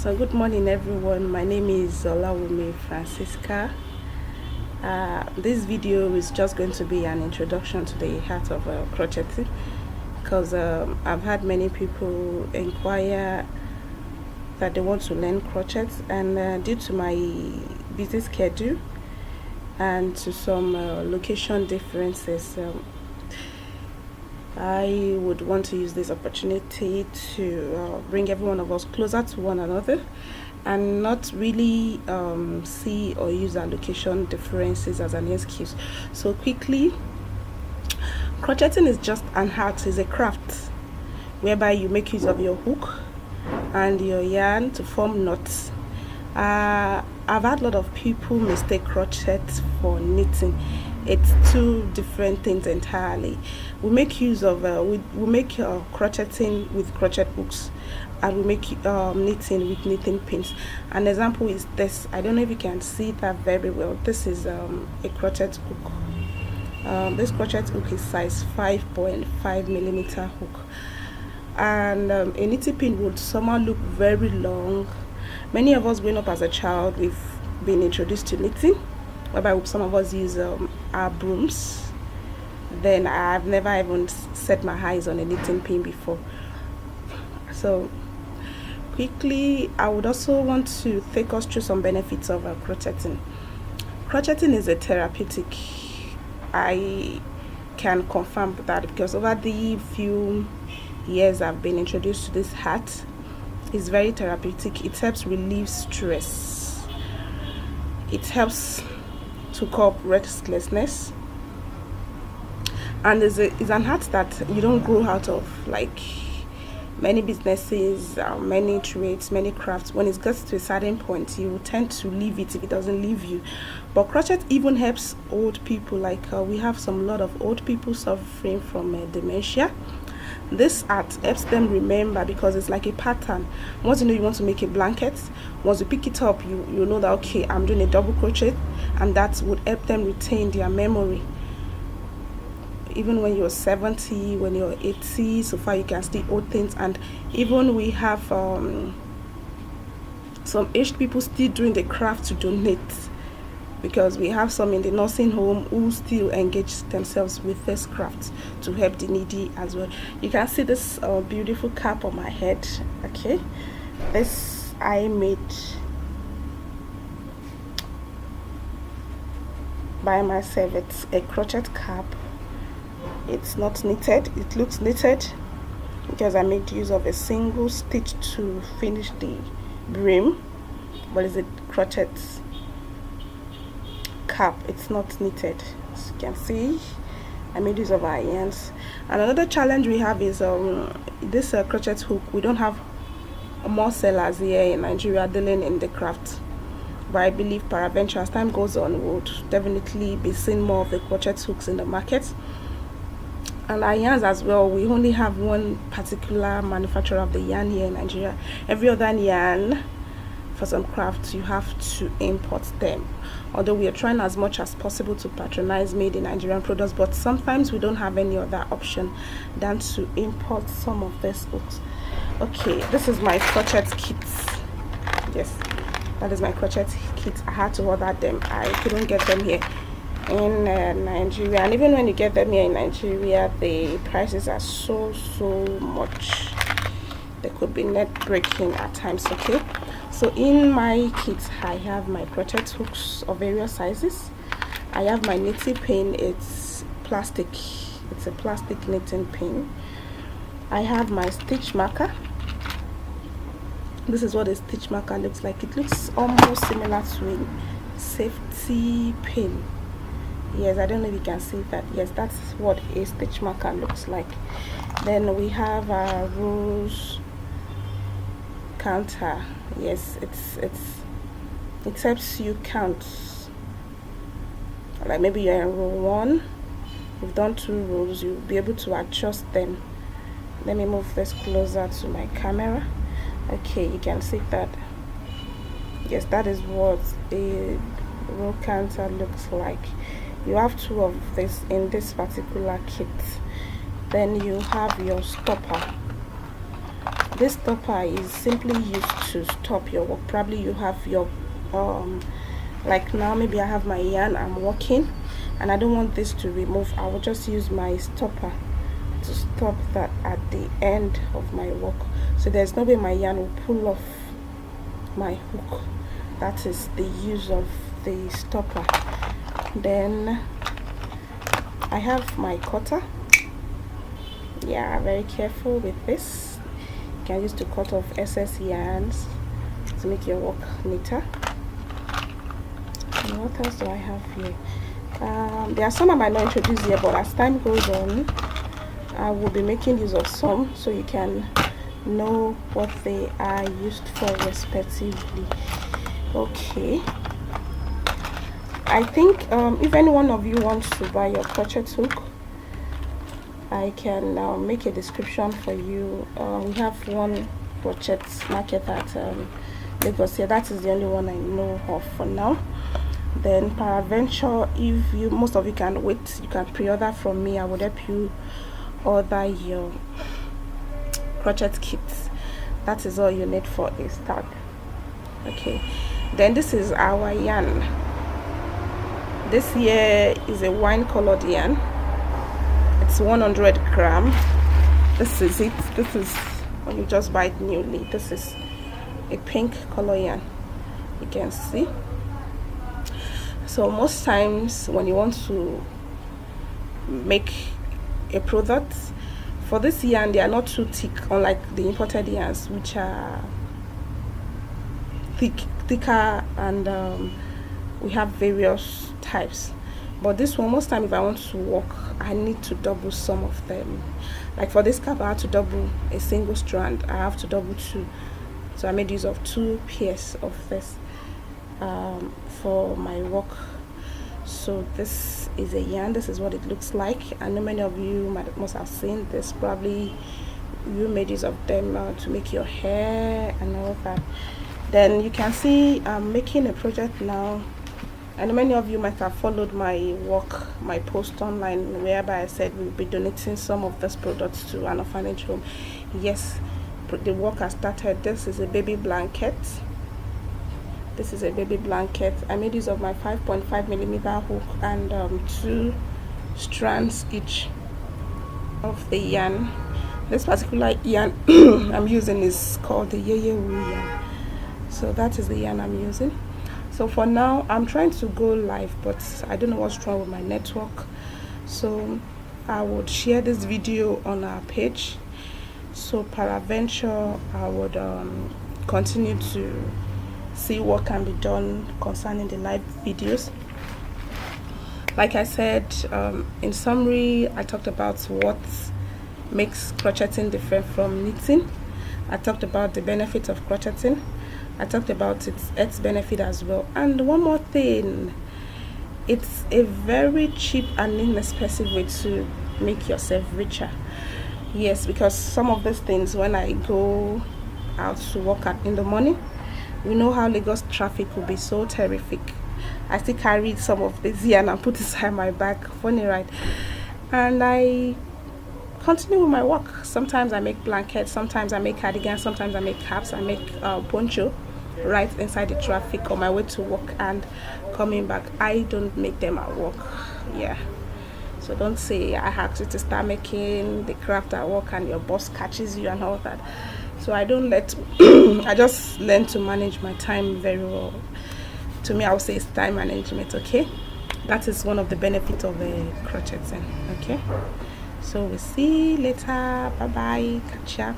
So good morning everyone, my name is Olawumi Francisca. This video is just going to be an introduction to the art of crocheting, because I've had many people inquire that they want to learn crochet, and due to my busy schedule and to some location differences, I would want to use this opportunity to bring every one of us closer to one another and not really see or use our location differences as an excuse. So quickly, crocheting is just an art, is a craft whereby you make use of your hook and your yarn to form knots. I've had a lot of people mistake crochet for knitting. It's two different things entirely. We make use of we make crocheting with crochet hooks, and we make knitting with knitting pins. An example is this. I don't know if you can see that very well. This is a crochet hook. This crochet hook is size 5.5 millimeter hook, and a knitting pin would somehow look very long. Many of us growing up as a child, we've been introduced to knitting, whereby some of us use our brooms. Then I've never even set my eyes on a knitting pin before. So quickly, I would also want to take us through some benefits of crocheting. Crocheting is a therapeutic. I can confirm that, because over the few years I've been introduced to this art, it's very therapeutic. It helps relieve stress. It helps to cope restlessness, and is an art that you don't grow out of. Like many businesses, many trades, many crafts, when it gets to a certain point, you tend to leave it if it doesn't leave you. But crochet even helps old people. Like we have some lot of old people suffering from dementia. This art helps them remember, because it's like a pattern. Once you know you want to make a blanket, once you pick it up, you know that, okay, I'm doing a double crochet, and that would help them retain their memory. Even when you're 70, when you're 80, so far you can still hold things. And even we have some aged people still doing the craft to donate, because we have some in the nursing home who still engage themselves with this craft to help the needy as well. You can see this beautiful cap on my head. Okay, this I made by myself. It's a crochet cap. It's not knitted. It looks knitted because I made use of a single stitch to finish the brim, but it's a crochet cap. It's not knitted. As you can see, I made use of our yarns. And another challenge we have is this crochet hook. We don't have more sellers here in Nigeria dealing in the craft, but I believe peradventure as time goes on, we'll definitely be seeing more of the crochet hooks in the market. And our yarns as well, we only have one particular manufacturer of the yarn here in Nigeria. Every other yarn, for some crafts, you have to import them. Although we are trying as much as possible to patronize made in Nigerian products, but sometimes we don't have any other option than to import some of these hooks. Okay, this is my crochet kit. Yes, that is my crochet kit. I had to order them. I couldn't get them here in Nigeria, and even when you get them here in Nigeria, the prices are so much. They could be net breaking at times. Okay, so in my kit I have my crochet hooks of various sizes. I have my knitting pin. It's plastic. It's a plastic knitting pin. I have my stitch marker. This is what a stitch marker looks like. It looks almost similar to a safety pin. Yes, I don't know if you can see that. Yes, that's what a stitch marker looks like. Then we have a rose counter. Yes, it helps you count. Like maybe you're in row 1, you've done 2 rows, you'll be able to adjust them. Let me move this closer to my camera. Okay, you can see that. Yes, that is what a row counter looks like. You have 2 of this in this particular kit. Then you have your stopper. This stopper is simply used to stop your work. Probably you have your like now maybe I have my yarn I'm working and I don't want this to remove. I will just use my stopper to stop that at the end of my work, so there's no way my yarn will pull off my hook. That is the use of the stopper. Then I have my cutter. Yeah, very careful with this. You can use to cut off excess yarns to make your work neater. And what else do I have here? There are some I might not introduce here, but as time goes on I will be making use of some, so you can know what they are used for respectively. Okay, I think if any one of you wants to buy your crochet hook, I can make a description for you. We have one crochet market at Lagos here. That is the only one I know of for now. Then peradventure, if you most of you can wait, you can pre-order from me. I would help you order your crochet kits. That is all you need for a start. Okay, then this is our yarn. This here is a wine colored yarn. It's 100 gram. This is it. This is when you just buy it newly. This is a pink color yarn, you can see. So most times when you want to make a product, for this yarn they are not too thick, unlike the imported yarns which are thicker, and we have various types. But this one, most time if I want to work, I need to double some of them. Like for this cap I have to double a single strand, I have to double two, so I made use of 2 pairs of this for my work. So this is a yarn. This is what it looks like. I know many of you must have seen this. Probably you made use of them to make your hair and all that. Then you can see I'm making a project now. I know many of you might have followed my work, my post online, whereby I said we'll be donating some of these products to an orphanage home. Yes, the work has started. This is a baby blanket. This is a baby blanket. I made use of my 5.5mm hook and 2 strands each of the yarn. This particular yarn I'm using is called the Yeye Wool yarn. So that is the yarn I'm using. So for now I'm trying to go live, but I don't know what's wrong with my network, so I would share this video on our page. So peradventure I would continue to see what can be done concerning the live videos. Like I said, in summary, I talked about what makes crocheting different from knitting. I talked about the benefits of crocheting. I talked about its benefit as well. And one more thing, it's a very cheap and inexpensive way to make yourself richer. Yes, because some of these things, when I go out to work in the morning, we know how Lagos traffic will be so terrific. I still carried some of this yarn and put it inside my bag. Funny, right? And I continue with my work. Sometimes I make blankets, sometimes I make cardigans, sometimes I make caps, I make poncho right inside the traffic on my way to work and coming back. I don't make them at work. Yeah, so don't say I have to start making the craft at work and your boss catches you and all that. So I don't let I just learn to manage my time very well. To me, I would say it's time management. Okay, that is one of the benefits of the crocheting. Okay, so we'll see you later. Bye bye. Catch ya.